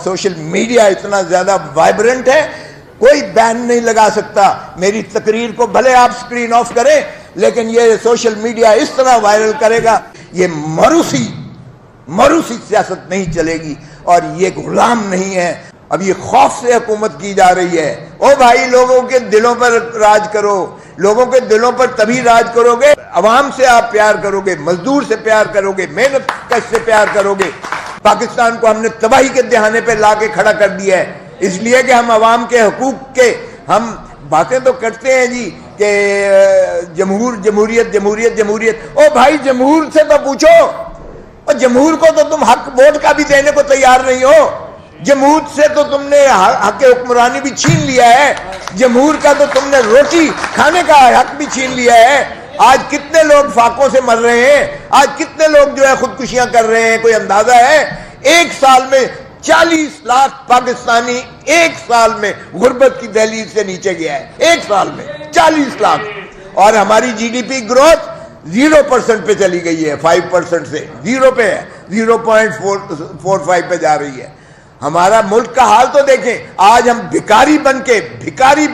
Social media اتنا زیادہ vibrant ہے، کوئی بین نہیں لگا سکتا. میری تقریر کو بھلے آپ سکرین آف کریں، لیکن یہ سوشل میڈیا اس طرح وائرل کرے گا. یہ مروسی سیاست نہیں چلے گی، اور یہ غلام نہیں ہے. اب یہ خوف سے حکومت کی جا رہی ہے. او بھائی، لوگوں کے دلوں پر راج کرو. لوگوں کے دلوں پر تبھی راج کرو گے، عوام سے آپ پیار کرو گے، مزدور سے پیار کرو گے، محنت کش سے پیار کرو گے. پاکستان کو ہم نے تباہی کے دہانے پہ لا کے کھڑا کر دیا ہے، اس لیے کہ ہم عوام کے حقوق کے ہم باتیں تو کرتے ہیں جی کہ جمہوریت. او بھائی، جمہور سے تو پوچھو، اور جمہور کو تو تم حق ووٹ کا بھی دینے کو تیار نہیں ہو. جمہور سے تو تم نے حق حکمرانی بھی چھین لیا ہے. جمہور کا تو تم نے روٹی کھانے کا حق بھی چھین لیا ہے. آج کتنے لوگ فاقوں سے مر رہے ہیں، آج کتنے لوگ جو ہے خودکشیاں کر رہے ہیں، کوئی اندازہ ہے؟ 1 سال میں 40 لاکھ پاکستانی 1 سال میں غربت کی دہلیز سے نیچے گیا ہے. 1 سال میں 40 لاکھ. اور ہماری جی ڈی پی گروتھ 0% پہ چلی گئی ہے، 5% سے 0 پہ ہے، 0.45 پہ جا رہی ہے. ہمارا ملک کا حال تو دیکھیں. آج ہم بھکاری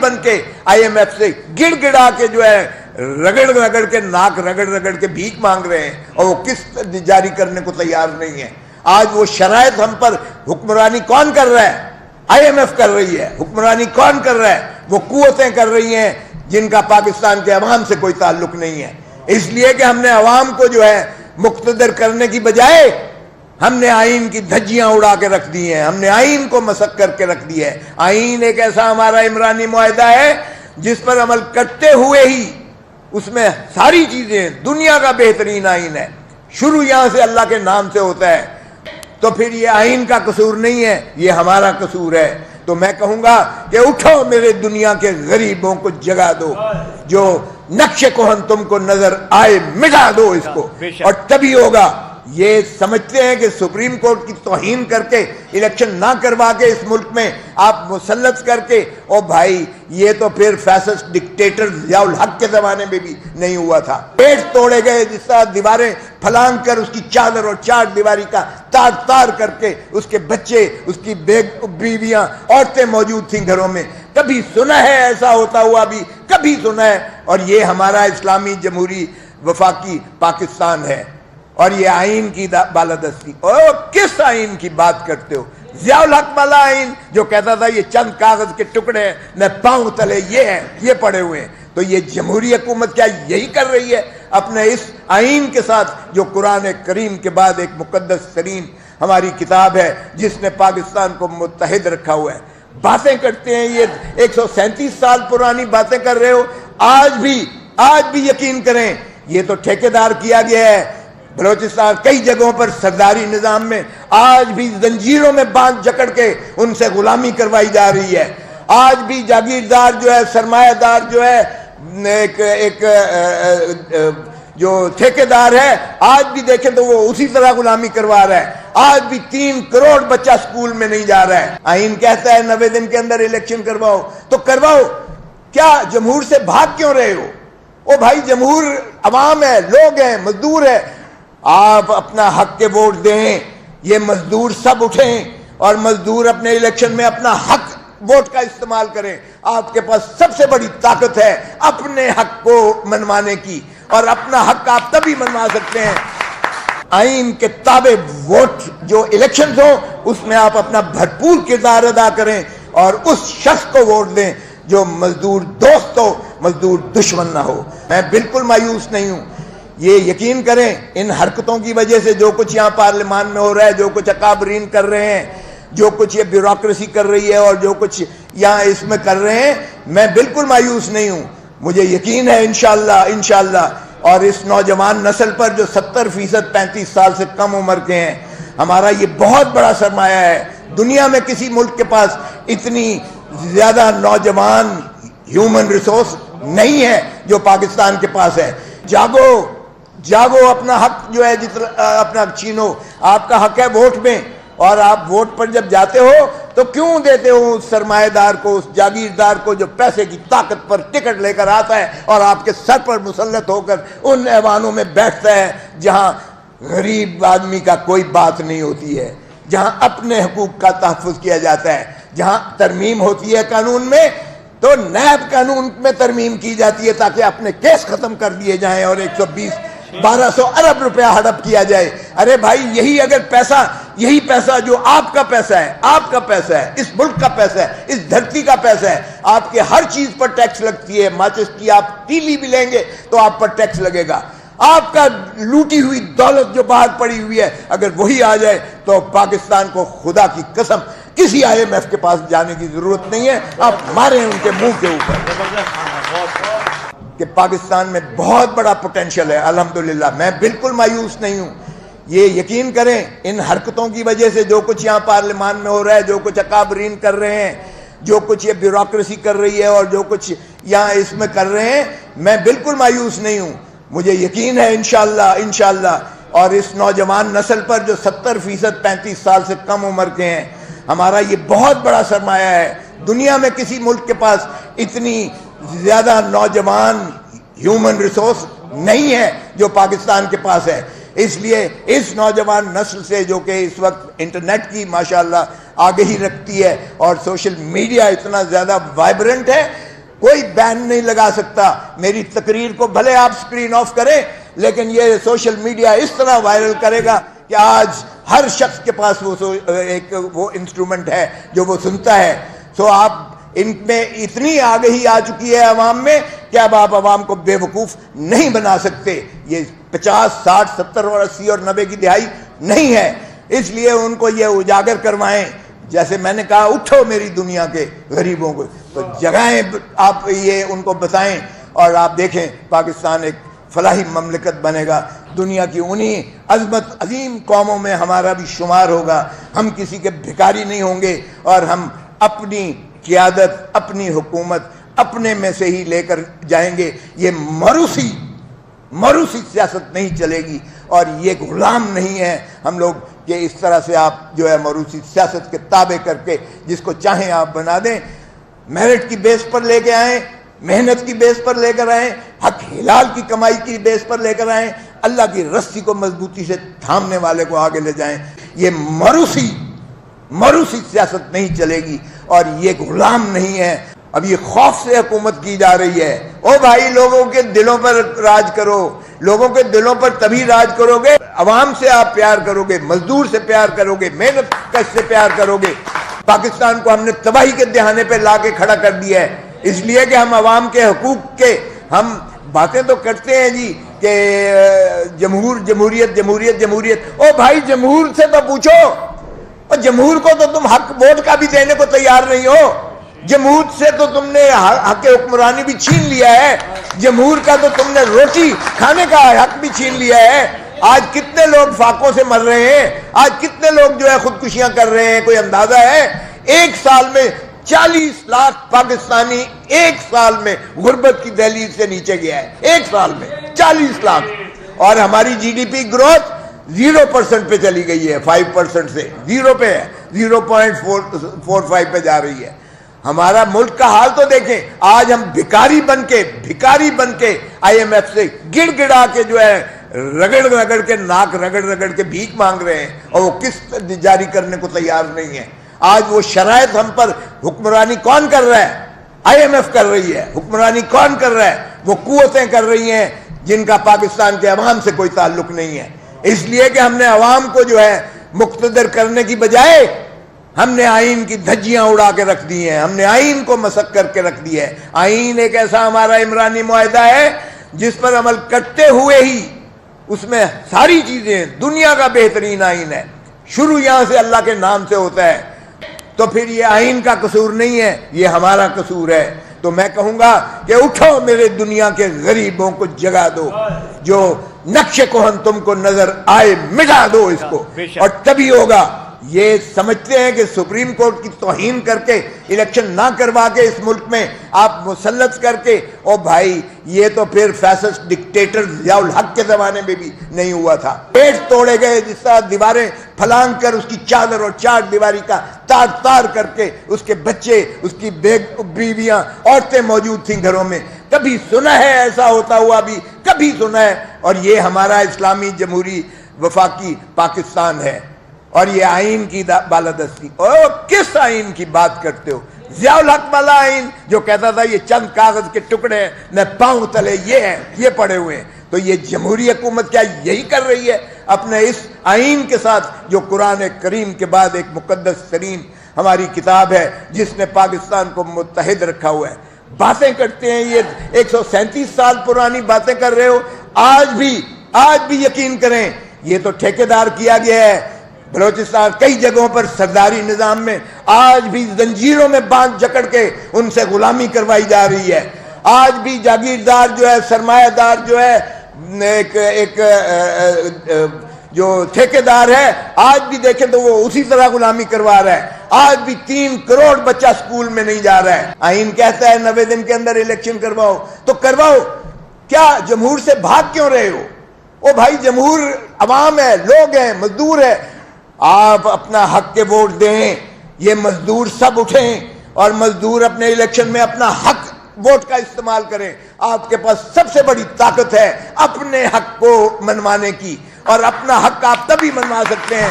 بن کے آئی ایم ایف سے گڑ گڑا کے جو ہے رگڑ کے ناک رگڑ کے بھیک مانگ رہے ہیں، اور وہ قسط جاری کرنے کو تیار نہیں ہے. آج وہ شرائط ہم پر حکمرانی کون کر رہا ہے؟ آئی ایم ایف کر رہی ہے. حکمرانی کون کر رہا ہے؟ وہ قوتیں کر رہی ہیں جن کا پاکستان کے عوام سے کوئی تعلق نہیں ہے. اس لیے کہ ہم نے عوام کو جو ہے مقتدر کرنے کی بجائے ہم نے آئین کی دھجیاں اڑا کے رکھ دی ہیں، ہم نے آئین کو مسخ کر کے رکھ دی ہے. آئین ایک ایسا ہمارا عمرانی معاہدہ ہے جس پر عمل کرتے ہوئے ہی اس میں ساری چیزیں، دنیا کا بہترین آئین ہے. شروع یہاں سے اللہ کے نام سے ہوتا ہے. تو پھر یہ آئین کا قصور نہیں ہے، یہ ہمارا قصور ہے. تو میں کہوں گا کہ اٹھو میرے دنیا کے غریبوں کو جگا دو، جو نقش کوہن تم کو نظر آئے مٹا دو اس کو، اور تبھی ہوگا. یہ سمجھتے ہیں کہ سپریم کورٹ کی توہین کر کے الیکشن نہ کروا کے اس ملک میں آپ مسلط کر کے، او بھائی یہ تو پھر فیسسٹ ڈکٹیٹر ضیاء الحق کے زمانے میں بھی نہیں ہوا تھا. پیٹ توڑے گئے، جس طرح دیواریں پھلانگ کر اس کی چادر اور چار دیواری کا تار کر کے اس کے بچے، اس کی بیویاں، عورتیں موجود تھیں گھروں میں. کبھی سنا ہے ایسا ہوتا ہوا؟ بھی کبھی سنا ہے؟ اور یہ ہمارا اسلامی جمہوری وفاقی پاکستان ہے، اور یہ آئین کی بالادستی. اور کس آئین کی بات کرتے ہو؟ ضیاء الحق والا آئین جو کہتا تھا یہ چند کاغذ کے ٹکڑے ہیں، میں پاؤں تلے یہ ہیں، یہ پڑے ہوئے ہیں. تو یہ جمہوری حکومت کیا یہی کر رہی ہے اپنے اس آئین کے ساتھ، جو قرآن کریم کے بعد ایک مقدس ترین ہماری کتاب ہے جس نے پاکستان کو متحد رکھا ہوا ہے. باتیں کرتے ہیں، یہ 137 سال پرانی باتیں کر رہے ہو. آج بھی یقین کریں، یہ تو ٹھیکیدار کیا گیا ہے. بلوچستان کئی جگہوں پر سرداری نظام میں آج بھی زنجیروں میں باندھ جکڑ کے ان سے غلامی کروائی جا رہی ہے. آج بھی جاگیردار جو ہے، سرمایہ دار جو ہے، ایک جو ٹھیکیدار ہے، آج بھی دیکھیں تو وہ اسی طرح غلامی کروا رہا ہے. آج بھی 3 کروڑ بچہ سکول میں نہیں جا رہا ہے. آئین کہتا ہے 90 دن کے اندر الیکشن کرواؤ، تو کرواؤ. کیا جمہور سے بھاگ کیوں رہے ہو؟ او بھائی، جمہور عوام ہے، لوگ ہیں، مزدور ہے. آپ اپنا حق کے ووٹ دیں. یہ مزدور سب اٹھیں اور مزدور اپنے الیکشن میں اپنا حق ووٹ کا استعمال کریں. آپ کے پاس سب سے بڑی طاقت ہے اپنے حق کو منوانے کی، اور اپنا حق آپ تبھی منوا سکتے ہیں آئین کے تابع ووٹ جو الیکشنز ہوں اس میں آپ اپنا بھرپور کردار ادا کریں، اور اس شخص کو ووٹ دیں جو مزدور دوست ہو، مزدور دشمن نہ ہو. میں بالکل مایوس نہیں ہوں. یہ یقین کریں، ان حرکتوں کی وجہ سے جو کچھ یہاں پارلیمان میں ہو رہا ہے، جو کچھ اکابرین کر رہے ہیں، جو کچھ یہ بیوروکریسی کر رہی ہے، اور جو کچھ یہاں اس میں کر رہے ہیں، میں بالکل مایوس نہیں ہوں. مجھے یقین ہے انشاءاللہ اور اس نوجوان نسل پر جو 70% 35 سال سے کم عمر کے ہیں، ہمارا یہ بہت بڑا سرمایہ ہے. دنیا میں کسی ملک کے پاس اتنی زیادہ نوجوان ہیومن ریسورس نہیں ہے جو پاکستان کے پاس ہے. جاگو، اپنا حق جو ہے اپنا چھینو. آپ کا حق ہے ووٹ میں، اور آپ ووٹ پر جب جاتے ہو تو کیوں دیتے ہو اس سرمایہ دار کو، اس جاگیردار کو جو پیسے کی طاقت پر ٹکٹ لے کر آتا ہے اور آپ کے سر پر مسلط ہو کر ان ایوانوں میں بیٹھتا ہے جہاں غریب آدمی کا کوئی بات نہیں ہوتی ہے. جہاں اپنے حقوق کا تحفظ کیا جاتا ہے، جہاں ترمیم ہوتی ہے قانون میں تو نیب قانون میں ترمیم کی جاتی ہے تاکہ اپنے کیس ختم کر دیے جائیں اور 120-1200 ارب روپیہ ہڑپ کیا جائے۔ ارے بھائی یہی اگر پیسہ، یہی پیسہ جو آپ کا پیسہ ہے، آپ کا پیسہ ہے، اس ملک کا پیسہ ہے، اس دھرتی کا پیسہ ہے، آپ کے ہر چیز پر ٹیکس لگتی ہے، ماچس کی آپ تیلی بھی لیں گے تو آپ پر ٹیکس لگے گا۔ آپ کا لوٹی ہوئی دولت جو باہر پڑی ہوئی ہے اگر وہی آ جائے تو پاکستان کو خدا کی قسم کسی IMF کے پاس جانے کی ضرورت نہیں ہے، آپ ماریں ان کے منہ کے اوپر۔ کہ پاکستان میں بہت بڑا پوٹینشل ہے الحمدللہ، میں بالکل مایوس نہیں ہوں۔ یہ یقین کریں ان حرکتوں کی وجہ سے جو کچھ یہاں پارلیمان میں ہو رہا ہے، جو کچھ اکابرین کر رہے ہیں، جو کچھ یہ بیوروکریسی کر رہی ہے اور جو کچھ یہاں اس میں کر رہے ہیں، میں بالکل مایوس نہیں ہوں۔ مجھے یقین ہے انشاءاللہ اور اس نوجوان نسل پر جو 70% 35 سال سے کم عمر کے ہیں، ہمارا یہ بہت بڑا سرمایہ ہے۔ دنیا میں کسی ملک کے پاس اتنی زیادہ نوجوان ہیومن ریسورس نہیں ہے جو پاکستان کے پاس ہے۔ اس لیے اس نوجوان نسل سے جو کہ اس وقت انٹرنیٹ کی ماشاءاللہ آگہی رکھتی ہے اور سوشل میڈیا اتنا زیادہ وائبرنٹ ہے، کوئی بین نہیں لگا سکتا۔ میری تقریر کو بھلے آپ سکرین آف کریں لیکن یہ سوشل میڈیا اس طرح وائرل کرے گا کہ آج ہر شخص کے پاس وہ انسٹرومنٹ ہے جو وہ سنتا ہے۔ سو آپ ان میں اتنی آگہی آ چکی ہے عوام میں کہ اب آپ عوام کو بے وقوف نہیں بنا سکتے۔ یہ 50 60 70 اور 80 اور 90 کی دہائی نہیں ہے، اس لیے ان کو یہ اجاگر کروائیں۔ جیسے میں نے کہا اٹھو میری دنیا کے غریبوں کو، تو جگہیں آپ یہ ان کو بتائیں اور آپ دیکھیں پاکستان ایک فلاحی مملکت بنے گا۔ دنیا کی انہی عظمت عظیم قوموں میں ہمارا بھی شمار ہوگا۔ ہم کسی کے بھکاری نہیں ہوں گے اور ہم اپنی قیادت، اپنی حکومت اپنے میں سے ہی لے کر جائیں گے۔ یہ موروثی سیاست نہیں چلے گی اور یہ غلام نہیں ہے ہم لوگ کہ اس طرح سے آپ جو ہے موروثی سیاست کے تابع کر کے جس کو چاہیں آپ بنا دیں۔ میرٹ کی بیس پر لے کے آئیں، محنت کی بیس پر لے کر آئیں، حق حلال کی کمائی کی بیس پر لے کر آئیں، اللہ کی رسی کو مضبوطی سے تھامنے والے کو آگے لے جائیں۔ یہ موروثی سیاست نہیں چلے گی اور یہ غلام نہیں ہے۔ اب یہ خوف سے حکومت کی جا رہی ہے۔ او بھائی لوگوں کے دلوں پر راج کرو، لوگوں کے دلوں پر تبھی راج کرو گے، عوام سے آپ پیار کرو گے، مزدور سے پیار کرو گے، محنت کش سے پیار کرو گے۔ پاکستان کو ہم نے تباہی کے دہانے پہ لا کے کھڑا کر دیا ہے اس لیے کہ ہم عوام کے حقوق کے ہم باتیں تو کرتے ہیں جی کہ جمہوریت۔ او بھائی جمہور سے تو پوچھو، اور جمہور کو تو تم حق ووٹ کا بھی دینے کو تیار نہیں ہو۔ جمہور سے تو تم نے حق حکمرانی بھی چھین لیا ہے، جمہور کا تو تم نے روٹی کھانے کا حق بھی چھین لیا ہے۔ آج کتنے لوگ فاقوں سے مر رہے ہیں، آج کتنے لوگ جو ہے خودکشیاں کر رہے ہیں، کوئی اندازہ ہے؟ ایک سال میں 40 لاکھ پاکستانی ایک سال میں غربت کی دہلیز سے نیچے گیا ہے، ایک سال میں 40 لاکھ، اور ہماری GDP گروتھ 0% پہ چلی گئی ہے، 5% سے 0 پہ ہے، 0.45 پہ جا رہی ہے۔ ہمارا ملک کا حال تو دیکھیں، آج ہم بھکاری بن کے IMF سے گڑ گڑا کے جو ہے رگڑ کے ناک رگڑ کے بھیک مانگ رہے ہیں اور وہ قسط جاری کرنے کو تیار نہیں ہے۔ آج وہ شرائط ہم پر حکمرانی کون کر رہا ہے؟ IMF کر رہی ہے۔ حکمرانی کون کر رہا ہے؟ وہ قوتیں کر رہی ہیں جن کا پاکستان کے عوام سے کوئی تعلق نہیں ہے۔ اس لیے کہ ہم نے عوام کو جو ہے مقتدر کرنے کی بجائے ہم نے آئین کی دھجیاں اڑا کے رکھ دی ہیں، ہم نے آئین کو مسخ کر کے رکھ دی ہے۔ آئین ایک ایسا ہمارا عمرانی معاہدہ ہے جس پر عمل کرتے ہوئے ہی اس میں ساری چیزیں، دنیا کا بہترین آئین ہے، شروع یہاں سے اللہ کے نام سے ہوتا ہے، تو پھر یہ آئین کا قصور نہیں ہے، یہ ہمارا قصور ہے۔ تو میں کہوں گا کہ اٹھو میرے دنیا کے غریبوں کو جگا دو، جو نقش کہن تم کو نظر آئے مٹا دو اس کو، اور تبھی ہوگا۔ یہ سمجھتے ہیں کہ سپریم کورٹ کی توہین کر کے الیکشن نہ کروا کے اس ملک میں آپ مسلط کر کے، او بھائی یہ تو پھر فیسسٹ ڈکٹیٹر ضیاء الحق کے زمانے میں بھی نہیں ہوا تھا۔ پیٹ توڑے گئے، جس طرح دیواریں پھلانگ کر اس کی چادر اور چار دیواری کا تار کر کے اس کے بچے، اس کی بیویاں، عورتیں موجود تھیں گھروں میں۔ کبھی سنا ہے ایسا ہوتا ہوا؟ بھی کبھی سنا ہے؟ اور یہ ہمارا اسلامی جمہوری وفاقی پاکستان ہے۔ اور یہ آئین کی بالادستی. کس آئین کی بات کرتے ہو؟ ضیاء الحق والا آئین جو کہتا تھا یہ چند کاغذ کے ٹکڑے ہیں، میں پاؤں تلے یہ ہیں، یہ پڑے ہوئے ہیں. تو یہ جمہوری حکومت کیا یہی کر رہی ہے اپنے اس آئین کے ساتھ، جو قرآن کریم کے بعد ایک مقدس ترین ہماری کتاب ہے جس نے پاکستان کو متحد رکھا ہوا ہے. باتیں کرتے ہیں، یہ 137 سال پرانی باتیں کر رہے ہو. آج بھی یقین کریں یہ تو ٹھیکیدار کیا گیا ہے. بلوچستان کئی جگہوں پر سرداری نظام میں آج بھی زنجیروں میں باندھ جکڑ کے ان سے غلامی کروائی جا رہی ہے. آج بھی جاگیردار جو ہے، سرمایہ دار جو ہے، ایک جو ٹھیکیدار ہے، آج بھی دیکھیں تو وہ اسی طرح غلامی کروا رہا ہے. آج بھی 3 کروڑ بچہ سکول میں نہیں جا رہا ہے. آئین کہتا ہے 90 دن کے اندر الیکشن کرواؤ تو کرواؤ. کیا جمہور سے بھاگ کیوں رہے ہو؟ او بھائی، جمہور عوام ہے، لوگ ہیں، مزدور ہے. آپ اپنا حق کے ووٹ دیں. یہ مزدور سب اٹھیں اور مزدور اپنے الیکشن میں اپنا حق ووٹ کا استعمال کریں. آپ کے پاس سب سے بڑی طاقت ہے اپنے حق کو منوانے کی، اور اپنا حق آپ تبھی منوا سکتے ہیں